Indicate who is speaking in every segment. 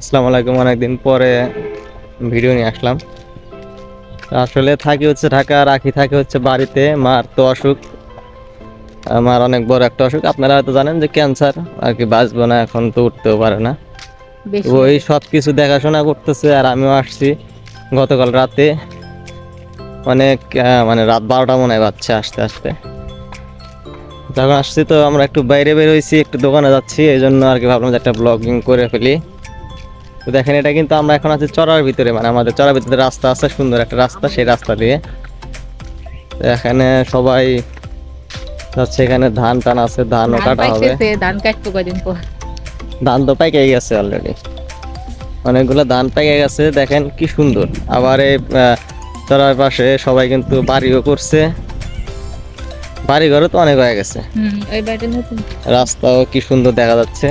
Speaker 1: আসসালামু আলাইকুম। অনেকদিন পরে ভিডিও নিয়ে আসলাম। আসলে থাকি হচ্ছে ঢাকা, রাখি থাকি হচ্ছে বাড়িতে। মার তো অসুখ, আমার অনেক বড় একটা অসুখ। আপনারা হয়তো জানেন যে ক্যান্সার আর কি, বাঁচবো না, এখন তো উঠতেও পারে না।
Speaker 2: বেশি
Speaker 1: ওই
Speaker 2: হলে
Speaker 1: সব কিছু দেখাশোনা করতেছে, আর আমিও আসছি গতকাল রাতে। অনেক মানে রাত 12টা মনে হয় বাজছে আসতে আসতে। যখন আসছি তো আমরা একটু বাইরে বের হয়েছি, একটু দোকানে যাচ্ছি, এই জন্য আর কি ভাবলাম যে একটা ব্লগিং করে ফেলি। তো দেখেন, এটা কিন্তু আমরা এখন আছি চড়ার ভিতরে, মানে আমাদের চড়ার ভিতরে রাস্তা আছে, সুন্দর একটা রাস্তা, সেই রাস্তা দিয়ে। তো এখানে সবাই যাচ্ছে, এখানে ধান টান আছে, ধানও
Speaker 2: ধান
Speaker 1: কাটা হবে।
Speaker 2: পাইতেছে, ধান কাটবো কদিন পর।
Speaker 1: ধান তো পাইকে গেছে অলরেডি, অনেকগুলো ধান পাইকে গেছে। দেখেন কি সুন্দর। আবার এই চড়ার পাশে সবাই কিন্তু বাড়িও করছে, বাড়ি ঘরও তো অনেক হয়ে গেছে।
Speaker 2: ওই বাড়িটা নতুন।
Speaker 1: রাস্তাও কি সুন্দর দেখা যাচ্ছে।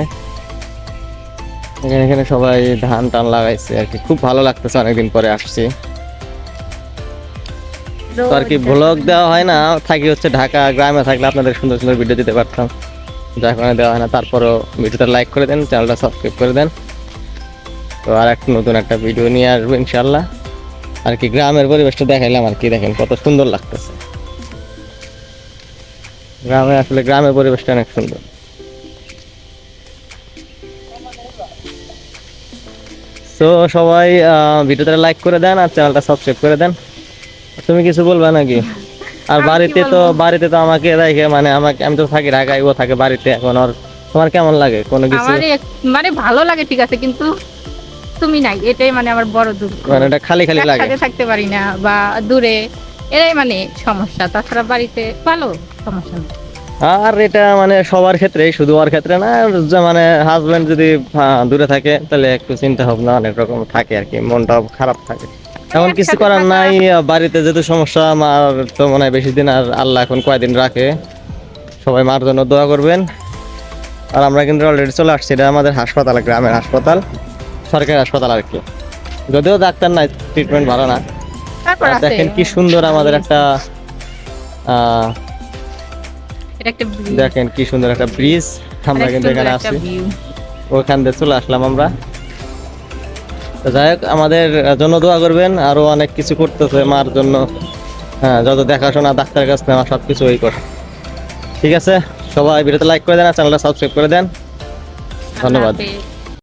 Speaker 1: এখানে এখানে সবাই ধান টান লাগাইছে আর কি, খুব ভালো লাগতেছে, অনেকদিন পরে আসছি। তো আর কি ব্লগ দেওয়া হয় না, থাকি হচ্ছে ঢাকা। গ্রামে থাকলে আপনাদের সুন্দর সুন্দর ভিডিও দিতে পারতাম, যা এখন দেওয়া হয় না। তারপরও ভিডিওটা লাইক করে দেন, চ্যানেলটা সাবস্ক্রাইব করে দেন। তো আর একটা নতুন একটা ভিডিও নিয়ে আসবো ইনশাল্লাহ। আর কি গ্রামের পরিবেশটা দেখাইলাম আর কি, দেখেন কত সুন্দর লাগতেছে। গ্রামে আসলে গ্রামের পরিবেশটা অনেক সুন্দর। তো সবাই ভিডিওটা লাইক করে দেন আর চ্যানেলটা সাবস্ক্রাইব করে দেন। তুমি কিছু বলবে নাকি? আর
Speaker 2: আমি কি
Speaker 1: বাড়িতে তো আমাকে দেখে, মানে আমাকে, আমি তো থাকি ঢাকায়, ও থাকে বাড়িতে। এখন আর তোমার কেমন লাগে কোনো কিছু?
Speaker 2: আমার মানে ভালো লাগে, ঠিক আছে, কিন্তু তুমি নাই, এটাই মানে আমার বড় দুঃখ।
Speaker 1: মানে এটা খালি খালি লাগে।
Speaker 2: একসাথে থাকতে পারি না, বা দূরে, এটাই মানে সমস্যা। তাছাড়া বাড়িতে ভালো, সমস্যা নেই।
Speaker 1: আর এটা মানে সবার ক্ষেত্রে, শুধু ওর ক্ষেত্রে না, যে মানে হাজবেন্ড যদি দূরে থাকে তাহলে একটু চিন্তা ভাবনা অনেক রকম থাকে আর কি, মনটা খারাপ থাকে। এখন কিছু
Speaker 2: একসাথে
Speaker 1: করার
Speaker 2: থাকা।
Speaker 1: নাই। বাড়িতে যেহেতু সমস্যা, মার তো মনে হয় বেশি দিন, আর আল্লাহ এখন কয়দিন রাখে। সবাই মার জন্য দোয়া করবেন। আর আমরা কিন্তু অলরেডি চলে আসছি, এটা আমাদের হাসপাতাল, গ্রামের হাসপাতাল, সরকারি হাসপাতাল আর কি। যদিও ডাক্তার নাই, ট্রিটমেন্ট ভালো না।
Speaker 2: তারপর
Speaker 1: আর
Speaker 2: আছে
Speaker 1: দেখেন কি সুন্দর আমাদের একটা
Speaker 2: এটা একটা bridge,
Speaker 1: দেখেন কি সুন্দর একটা ব্রিজ। আমরা
Speaker 2: অনেক
Speaker 1: কিন্তু
Speaker 2: সুন্দর
Speaker 1: এখানে
Speaker 2: একটা
Speaker 1: আছি,
Speaker 2: view।
Speaker 1: ওখান দিয়ে চলে আসলাম আমরা। তো যাই হোক, আমাদের জন্য দোয়া করবেন। আরো অনেক কিছু করতেছে মার জন্য, হ্যাঁ, যত দেখাশোনা, ডাক্তারের কাছ নেওয়া, সব কিছু ওই করে। ঠিক আছে, সবাই ভিডিওতে লাইক করে দেন আর চ্যানেলটা সাবস্ক্রাইব করে দেন। ধন্যবাদ।
Speaker 2: আল্লাহ হাফেজ।